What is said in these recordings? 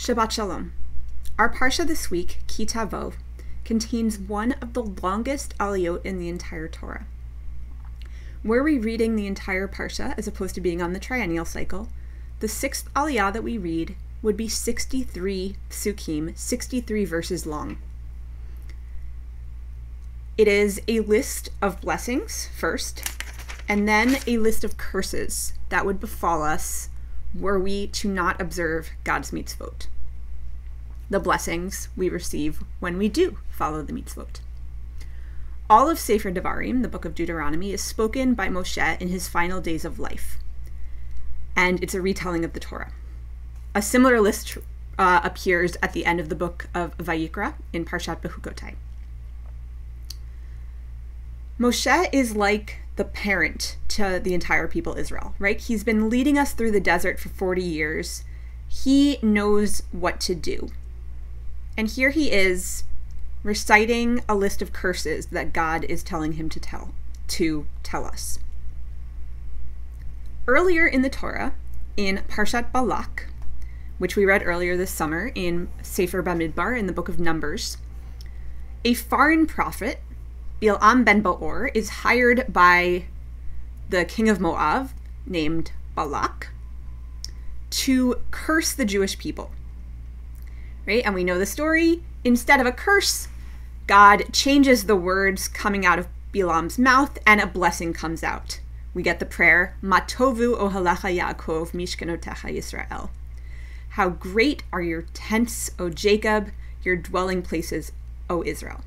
Shabbat Shalom. Our Parsha this week, Ki Tavo, contains one of the longest aliyot in the entire Torah. Were we reading the entire Parsha as opposed to being on the triennial cycle, the sixth aliyah that we read would be 63 psukim, 63 verses long. It is a list of blessings first, and then a list of curses that would befall us were we to not observe God's mitzvot. The blessings we receive when we do follow the mitzvot. All of Sefer Devarim, the book of Deuteronomy, is spoken by Moshe in his final days of life, and it's a retelling of the Torah. A similar list appears at the end of the book of Vayikra in Parshat Bechukotai. Moshe is like the parent to the entire people Israel, right? He's been leading us through the desert for 40 years. He knows what to do. And here he is reciting a list of curses that God is telling him to tell us. Earlier in the Torah, in Parshat Balak, which we read earlier this summer in Sefer Bamidbar in the book of Numbers, a foreign prophet, Bilam ben Beor, is hired by the king of Moab, named Balak, to curse the Jewish people. Right? And we know the story. Instead of a curse, God changes the words coming out of Bilam's mouth and a blessing comes out. We get the prayer, Matovu ohalecha Yaakov mishkanotecha Yisrael. How great are your tents, O Jacob, your dwelling places, O Israel.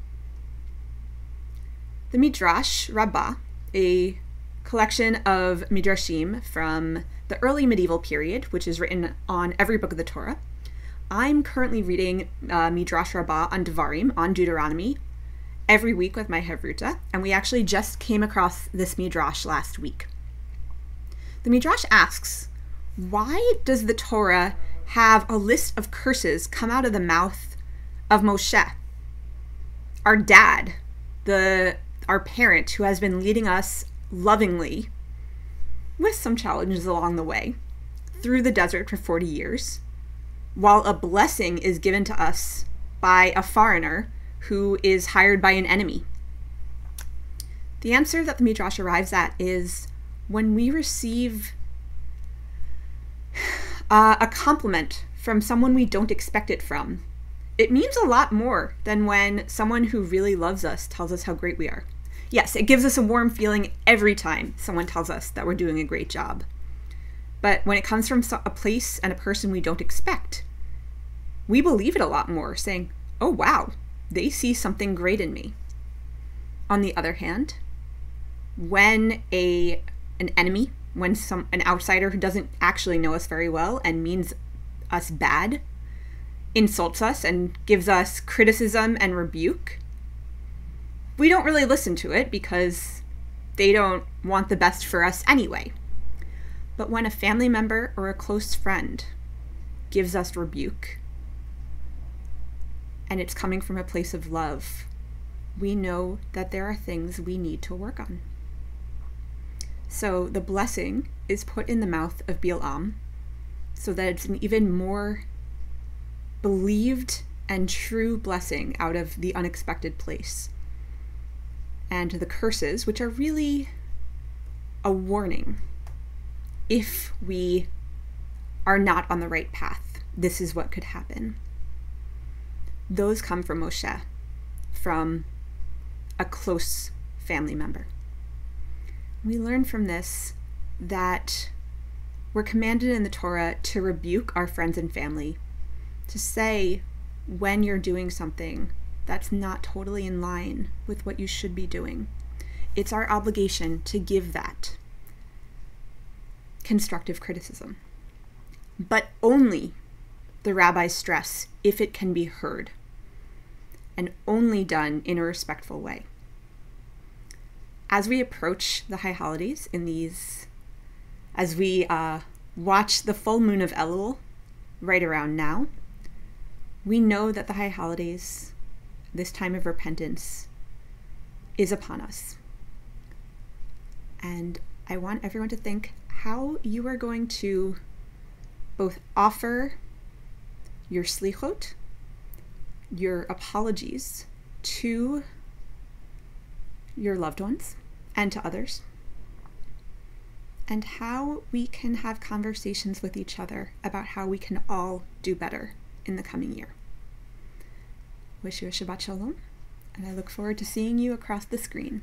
The Midrash Rabbah, a collection of midrashim from the early medieval period, which is written on every book of the Torah. I'm currently reading Midrash Rabbah on Devarim, on Deuteronomy, every week with my Hevruta, and we actually just came across this Midrash last week. The Midrash asks, why does the Torah have a list of curses come out of the mouth of Moshe, our dad, our parent who has been leading us lovingly, with some challenges along the way, through the desert for 40 years, while a blessing is given to us by a foreigner who is hired by an enemy? The answer that the Midrash arrives at is when we receive a compliment from someone we don't expect it from, it means a lot more than when someone who really loves us tells us how great we are. Yes, it gives us a warm feeling every time someone tells us that we're doing a great job. But when it comes from a place and a person we don't expect, we believe it a lot more, saying, oh wow, they see something great in me. On the other hand, when an enemy, when an outsider who doesn't actually know us very well and means us bad, insults us and gives us criticism and rebuke, we don't really listen to it because they don't want the best for us anyway. But when a family member or a close friend gives us rebuke, and it's coming from a place of love, we know that there are things we need to work on. So the blessing is put in the mouth of Bilam so that it's an even more believed and true blessing out of the unexpected place. And the curses, which are really a warning. If we are not on the right path, this is what could happen. Those come from Moshe, from a close family member. We learn from this that we're commanded in the Torah to rebuke our friends and family, to say when you're doing something that's not totally in line with what you should be doing. It's our obligation to give that constructive criticism. But only, the rabbis stress, if it can be heard, and only done in a respectful way. As we approach the high holidays as we watch the full moon of Elul right around now, we know that the high holidays, this time of repentance, is upon us. And I want everyone to think how you are going to both offer your slichot, your apologies to your loved ones and to others, and how we can have conversations with each other about how we can all do better in the coming year. Wish you a Shabbat Shalom, and I look forward to seeing you across the screen.